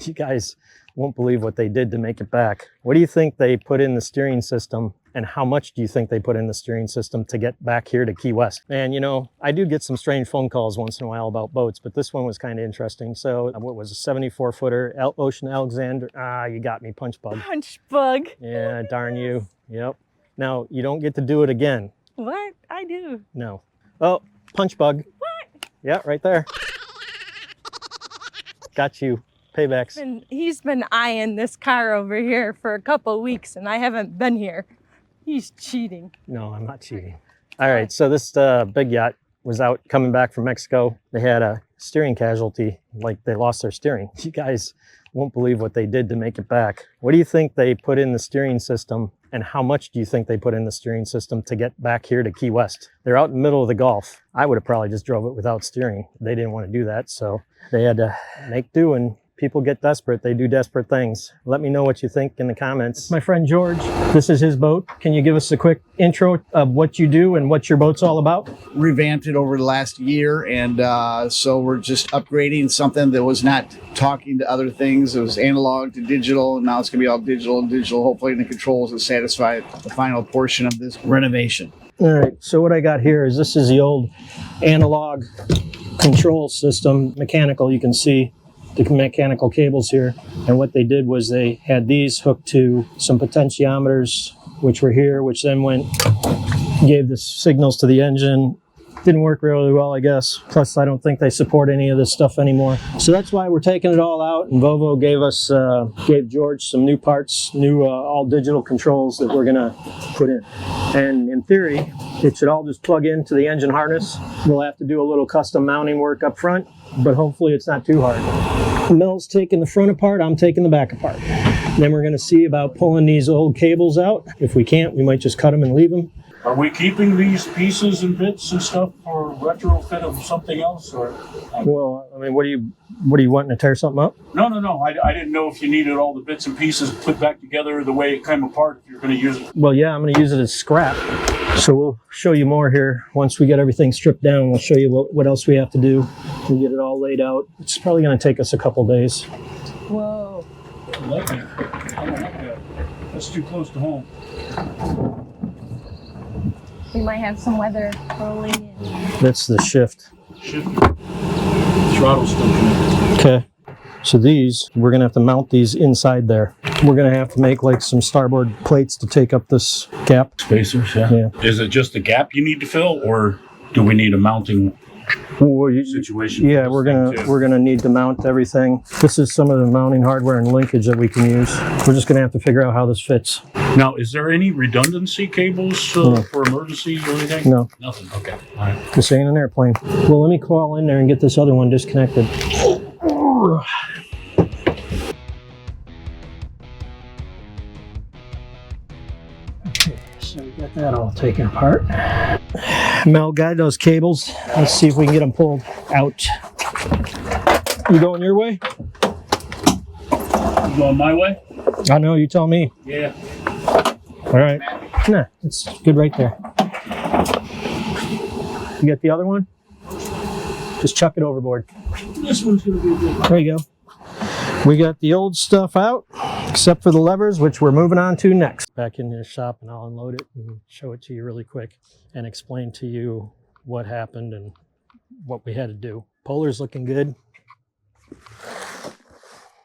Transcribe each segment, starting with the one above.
You guys won't believe what they did to make it back. What do you think they put in the steering system, and how much do you think they put in the steering system to get back here to Key West? And you know, I do get some strange phone calls once in a while about boats, but this one was kind of interesting. So what was a 74-footer Ocean Alexander? Ah, you got me, punch bug. Punch bug. Yeah, darn you. Yep. Now, you don't get to do it again. What? I do. No. Oh, punch bug. What? Yeah, right there. Got you. Paybacks. He's been eyeing this car over here for a couple weeks and I haven't been here. He's cheating. No, I'm not cheating. All right, so this big yacht was out coming back from Mexico. They had a steering casualty, like they lost their steering. You guys won't believe what they did to make it back. What do you think they put in the steering system, and how much do you think they put in the steering system to get back here to Key West? They're out in the middle of the Gulf. I would have probably just drove it without steering. They didn't want to do that, so they had to make do, and people get desperate. They do desperate things. Let me know what you think in the comments. My friend George, this is his boat. Can you give us a quick intro of what you do and what your boat's all about? Revamped it over the last year, and so we're just upgrading something that was not talking to other things. It was analog to digital, and now it's going to be all digital and digital. Hopefully the controls will satisfy the final portion of this renovation. All right, so what I got here is this is the old analog control system, mechanical. You can see the mechanical cables here, and what they did was they had these hooked to some potentiometers which were here, which then gave the signals to the engine. Didn't work really well, I guess. Plus, I don't think they support any of this stuff anymore. So that's why we're taking it all out, and Volvo gave George some new parts, new all digital controls that we're gonna put in. And in theory, it should all just plug into the engine harness. We'll have to do a little custom mounting work up front, but hopefully it's not too hard. Mel's taking the front apart, I'm taking the back apart. Then we're gonna see about pulling these old cables out. If we can't, we might just cut them and leave them. Are we keeping these pieces and bits and stuff for retrofit of something else, or? Well, I mean, what are you wanting to tear something up? No. I didn't know if you needed all the bits and pieces put back together the way it came apart if you're going to use it. Well, yeah, I'm going to use it as scrap. So we'll show you more here once we get everything stripped down. We'll show you what else we have to do and get it all laid out. It's probably going to take us a couple days. Whoa. I like it. I don't like that. That's too close to home. We might have some weather rolling in. That's the shift. Throttle's still connected. Okay. So these, we're going to have to mount these inside there. We're going to have to make like some starboard plates to take up this gap. Spacers, yeah. Is it just a gap you need to fill, or do we need a mounting situation? Yeah, we're gonna need to mount everything. This is some of the mounting hardware and linkage that we can use. We're just going to have to figure out how this fits. Now, is there any redundancy cables for emergency or anything? No. Nothing. Okay. All right. This ain't an airplane. Well, let me crawl in there and get this other one disconnected. Okay, so we got that all taken apart. Mel, guide those cables. Let's see if we can get them pulled out. You going your way? You going my way? I know, you tell me. Yeah. All right. Nah, it's good right there. You got the other one? Just chuck it overboard. This one's going to be good. There you go. We got the old stuff out, except for the levers, which we're moving on to next. Back in the shop, and I'll unload it and show it to you really quick and explain to you what happened and what we had to do. Polar's looking good.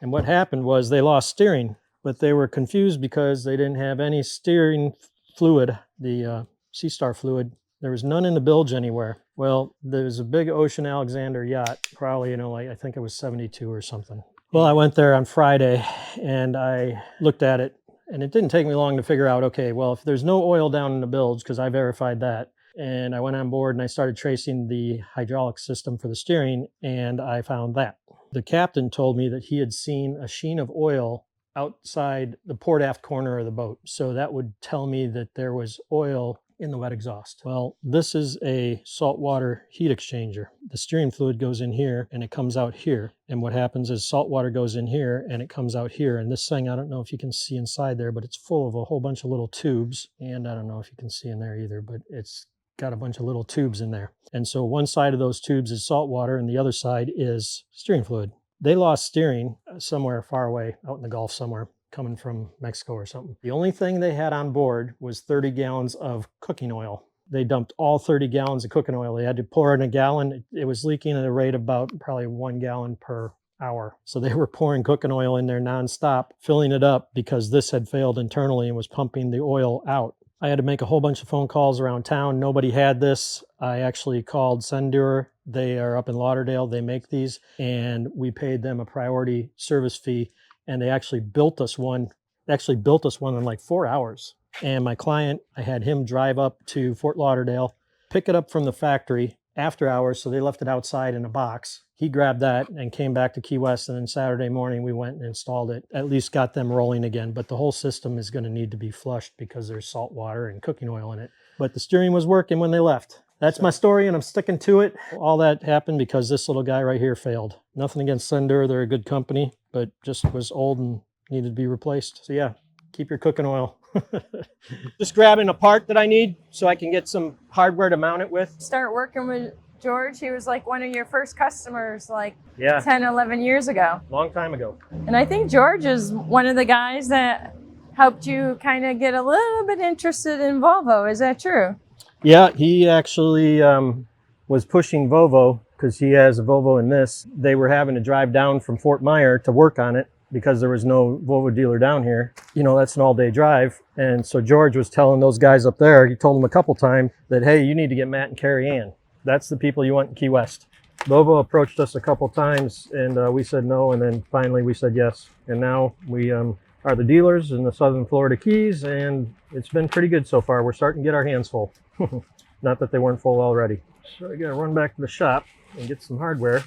And what happened was they lost steering, but they were confused because they didn't have any steering fluid, the Sea Star fluid. There was none in the bilge anywhere. Well, there's a big Ocean Alexander yacht, probably, like I think it was 72 or something. Well, I went there on Friday and I looked at it, and it didn't take me long to figure out, okay, well, if there's no oil down in the bilge, because I verified that, and I went on board and I started tracing the hydraulic system for the steering, and I found that. The captain told me that he had seen a sheen of oil outside the port aft corner of the boat. So that would tell me that there was oil in the wet exhaust. Well, this is a saltwater heat exchanger. The steering fluid goes in here and it comes out here. And what happens is salt water goes in here and it comes out here. And this thing, I don't know if you can see inside there, but it's full of a whole bunch of little tubes. And I don't know if you can see in there either, but it's got a bunch of little tubes in there. And so one side of those tubes is salt water and the other side is steering fluid. They lost steering somewhere far away out in the Gulf somewhere, coming from Mexico or something. The only thing they had on board was 30 gallons of cooking oil. They dumped all 30 gallons of cooking oil. They had to pour in a gallon. It was leaking at a rate of about probably 1 gallon per hour. So they were pouring cooking oil in there nonstop, filling it up because this had failed internally and was pumping the oil out. I had to make a whole bunch of phone calls around town. Nobody had this. I actually called Sundur. They are up in Lauderdale. They make these, and we paid them a priority service fee, and they actually built us one. They actually built us one in like 4 hours. And my client, I had him drive up to Fort Lauderdale, pick it up from the factory after hours. So they left it outside in a box. He grabbed that and came back to Key West. And then Saturday morning, we went and installed it, at least got them rolling again. But the whole system is going to need to be flushed because there's salt water and cooking oil in it. But the steering was working when they left. That's my story, and I'm sticking to it. All that happened because this little guy right here failed. Nothing against Sundur. They're a good company, but just was old and needed to be replaced. So yeah, keep your cooking oil. Just grabbing a part that I need so I can get some hardware to mount it with. Start working with George. He was like one of your first customers like Yeah, 10, 11 years ago. long time ago. And I think George is one of the guys that helped you kind of get a little bit interested in Volvo. Is that true? Yeah, he actually was pushing Volvo because he has a Volvo in this. They were having to drive down from Fort Myer to work on it because there was no Volvo dealer down here. You know, that's an all-day drive. And so George was telling those guys up there, he told them a couple times that, hey, you need to get Matt and Carrie Ann. That's the people you want in Key West. Volvo approached us a couple times, and we said no, and then finally we said yes. And now we are the dealers in the Southern Florida Keys, and it's been pretty good so far. We're starting to get our hands full. Not that they weren't full already. So I gotta run back to the shop and get some hardware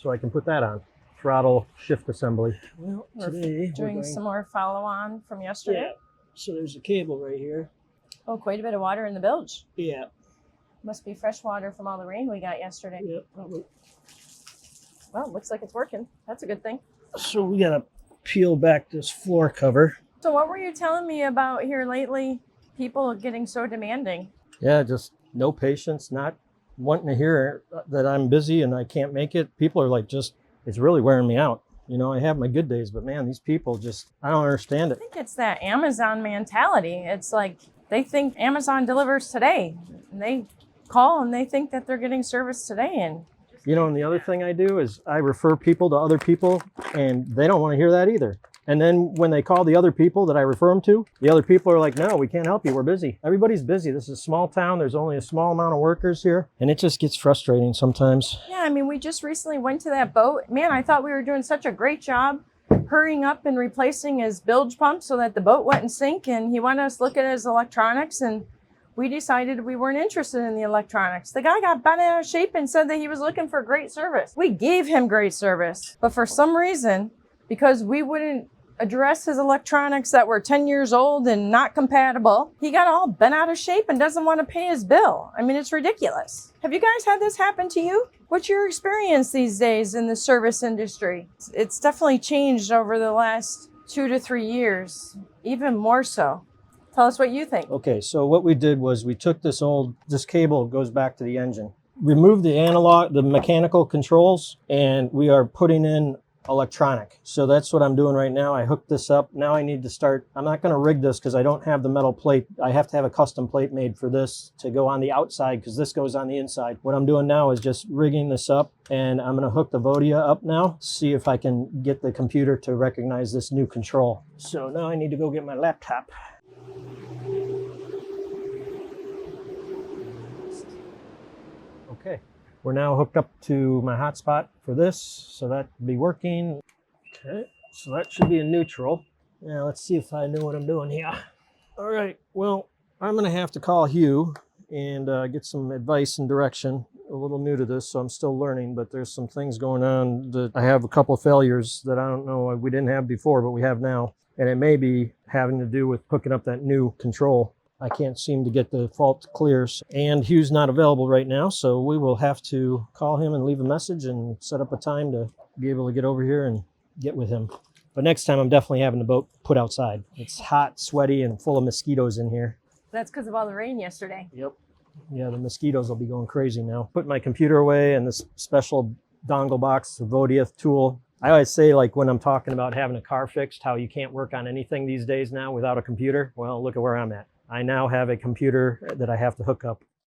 so I can put that on. Throttle shift assembly. Well, today Doing some more follow-on from yesterday. Yeah. So there's a cable right here. Oh, quite a bit of water in the bilge. Yeah. Must be fresh water from all the rain we got yesterday. Yeah, probably. Well, looks like it's working. That's a good thing. So we gotta peel back this floor cover. So what were you telling me about here lately? People getting so demanding. Yeah, just no patience, not wanting to hear that I'm busy and I can't make it. People are like, just, it's really wearing me out. You know, I have my good days, but man, these people just, I don't understand I it. think it's that Amazon mentality. It's like they think Amazon delivers today. And they call and they think that they're getting service today. And You know, and the other thing I do is I refer people to other people, and they don't want to hear that either. And then when they call the other people that I refer them to, the other people are like, no, we can't help you. We're busy. Everybody's busy. This is a small town. There's only a small amount of workers here. And it just gets frustrating sometimes. yeah, I mean, we just recently went to that boat. Man, I thought we were doing such a great job hurrying up and replacing his bilge pump so that the boat wouldn't sink. And he wanted us to look at his electronics, and we decided we weren't interested in the electronics. The guy got bent out of shape and said that he was looking for great service. We gave him great service, but for some reason, because we wouldn't address his electronics that were 10 years old and not compatible, he got all bent out of shape and doesn't want to pay his bill. I mean, it's ridiculous. Have you guys had this happen to you? What's your experience these days in the service industry? It's definitely changed over the last 2 to 3 years, even more so. Tell us what you think. Okay, so what we did was we took this cable goes back to the engine, removed the analog, the mechanical controls, and we are putting in electronic. So that's what I'm doing right now. I hooked this up. Now I need to start, I'm not going to rig this because I don't have the metal plate. I have to have a custom plate made for this to go on the outside because this goes on the inside. What I'm doing now is just rigging this up, and I'm going to hook the Vodia up now, see if I can get the computer to recognize this new control. So now I need to go get my laptop. Okay, we're now hooked up to my hotspot for this, so that will be working. Okay, so that should be in neutral. Now let's see if I know what I'm doing here. All right, well, I'm gonna have to call Hugh and get some advice and direction. A little new to this, so I'm still learning, but there's some things going on that I have a couple of failures that I don't know we didn't have before, but we have now. And it may be having to do with hooking up that new control. I can't seem to get the fault clear, and Hugh's not available right now, so we will have to call him and leave a message and set up a time to be able to get over here and get with him. But next time I'm definitely having the boat put outside. It's hot, sweaty, and full of mosquitoes in here. That's because of all the rain yesterday. Yep. Yeah, the mosquitoes will be going crazy now. Put my computer away and this special dongle box, a Vodioth tool. I always say, like when I'm talking about having a car fixed, how you can't work on anything these days now without a computer. Well, look at where I'm at. I now have a computer that I have to hook up